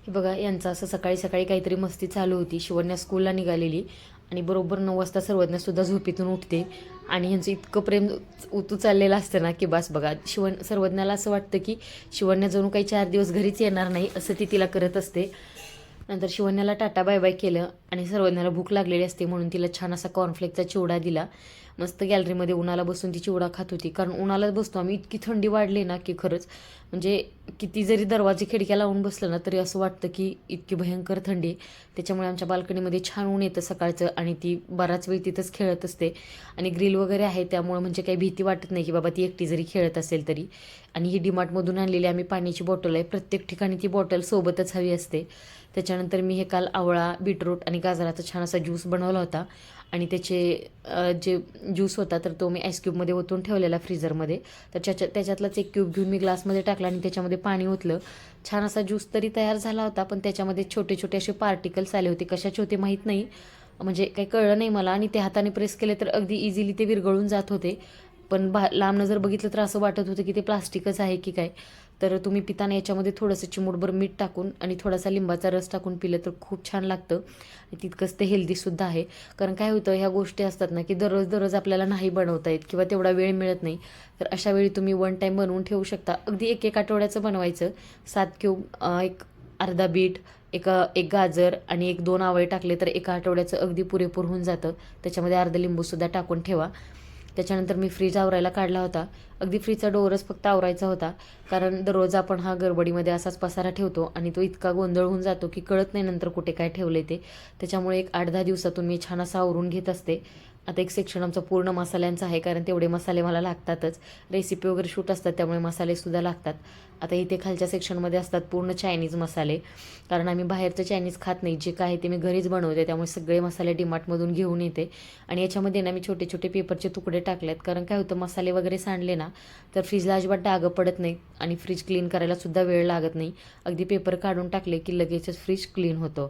हे बघा, यांचं असं सकाळी सकाळी काहीतरी मस्ती चालू होती. शिवण्या स्कूलला निघालेली आणि बरोबर 9 वाजता सर्वज्ञसुद्धा झोपेतून उठते आणि ह्यांचं इतकं प्रेम उतू चाललेलं असतं ना, की बस बघा. सर्वज्ञाला असं वाटतं की शिवण्या जणू काही 4 दिवस घरीच येणार नाही, असं ती तिला करत असते. नंतर शिवण्याला टाटा बाय बाय केलं आणि सर्वज्ञाला भूक लागलेली असते म्हणून तिला छान असा कॉर्नफ्लेक्सचा चिवडा दिला. मस्त गॅलरीमध्ये उन्हाला बसून ती चिवडा खात होती, कारण उन्हालाच बसतो आम्ही. इतकी थंडी वाढली ना की खरंच म्हणजे किती जरी दरवाजे खिडक्या लावून बसलं ना तरी असं वाटतं की इतकी भयंकर थंडी आहे. त्याच्यामुळे आमच्या बाल्कनीमध्ये छान ऊन येतं सकाळचं आणि ती बराच वेळ तिथंच खेळत असते. आणि ग्रिल वगैरे आहे त्यामुळे म्हणजे काही भीती वाटत नाही की बाबा ती एकटी जरी खेळत असेल तरी. आणि ही डीमार्टमधून आणलेली आम्ही पाण्याची बॉटल आहे, प्रत्येक ठिकाणी ती बॉटल सोबतच हवी असते. त्याच्यानंतर मी हे काल आवळा, बीटरूट आणि गाजराचा छान असा ज्यूस बनवला होता आणि त्याचे जे ज्यूस होता तर तो मी आईस क्यूबमध्ये ओतून ठेवलेला फ्रीझरमध्ये. तर त्याच्यातलाच एक क्यूब घेऊन मी ग्लासमध्ये टाकला आणि त्याच्यामध्ये पाणी ओतलं. छान असा ज्यूस तरी तयार झाला होता, पण त्याच्यामध्ये छोटे छोटे असे पार्टिकल्स आले होते. कशाचे होते माहीत नाही, म्हणजे काही कळलं नाही मला. आणि ते हाताने प्रेस केले तर अगदी इझिली ते विरघळून जात होते. पण लांबनं जर बघितलं तर असं वाटत होतं की ते प्लास्टिकच आहे की काय. तर तुम्ही पिताना याच्यामध्ये थोडंसं चिमूटभर मीठ टाकून आणि थोडासा लिंबाचा रस टाकून पिलं तर खूप छान लागतं. तितकंच ते हेल्दीसुद्धा आहे. कारण काय होतं, ह्या गोष्टी असतात ना की दररोज दररोज आपल्याला नाही बनवता येत किंवा तेवढा वेळ मिळत नाही. तर अशा वेळी तुम्ही वन टाईम बनवून ठेवू शकता. अगदी एक एक आठवड्याचं बनवायचं. 7 क्यूब, एक अर्धा बीट, एक गाजर आणि 1-2 आवळे टाकले तर एका आठवड्याचं अगदी पुरेपूर होऊन जातं. त्याच्यामध्ये अर्ध लिंबूसुद्धा टाकून ठेवा. त्याच्यानंतर मी फ्रीज आवरायला काढला होता. अगदी फ्रीजचा डोअरच फक्त आवरायचा होता, कारण दररोज आपण हा गडबडीमध्ये असाच पसारा ठेवतो आणि तो इतका गोंधळ होऊन जातो की कळत नाही नंतर कुठे काय ठेवले ते. त्याच्यामुळे एक 8-10 दिवसातून मी छान असा आवरून घेत असते. आता एक सेक्शन आमचं पूर्ण मसाल्यांचं आहे, कारण तेवढे मसाले मला लागतातच. रेसिपी वगैरे शूट असतात त्यामुळे मसालेसुद्धा लागतात. आता इथे खालच्या सेक्शनमध्ये असतात पूर्ण चायनीज मसाले, कारण आम्ही बाहेरचं चायनीज खात नाही. जे काय ते मी घरीच बनवते, त्यामुळे सगळे मसाले डीमार्टमधून घेऊन येते. आणि याच्यामध्ये ना मी छोटे छोटे पेपरचे तुकडे टाकलेत, कारण काय होतं, मसाले वगैरे सांडले ना तर फ्रीजला अजिबात डागं पडत नाही आणि फ्रीज क्लीन करायलासुद्धा वेळ लागत नाही. अगदी पेपर काढून टाकले की लगेचच फ्रीज क्लीन होतं.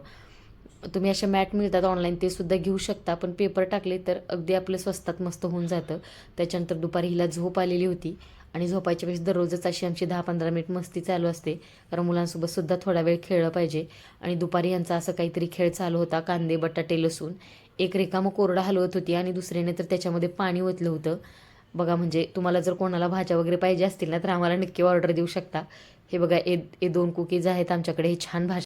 तुम्ही अशा मॅट मिळतात ऑनलाईन, ते सुद्धा घेऊ शकता, पण पेपर टाकले तर अगदी आपलं स्वस्तात मस्त होऊन जातं. त्याच्यानंतर दुपारी हिला झोप आलेली होती आणि झोपायच्या वेळेस दररोजच अशी आमची 10-15 मिनिट मस्ती चालू असते, कारण मुलांसोबतसुद्धा थोडा वेळ खेळलं पाहिजे. आणि दुपारी यांचा असं काहीतरी खेळ चालू होता, कांदे, बटाटे, लसूण. एक रिकामं कोरडा हलवत होती आणि दुसऱ्याने तर त्याच्यामध्ये पाणी ओतलं होतं. बघा, म्हणजे तुम्हाला जर कोणाला भाज्या वगैरे पाहिजे असतील ना तर आम्हाला नक्की ऑर्डर देऊ शकता. हे बघा, ए 2 कुकीज आहेत आमच्याकडे, हे छान भाज्या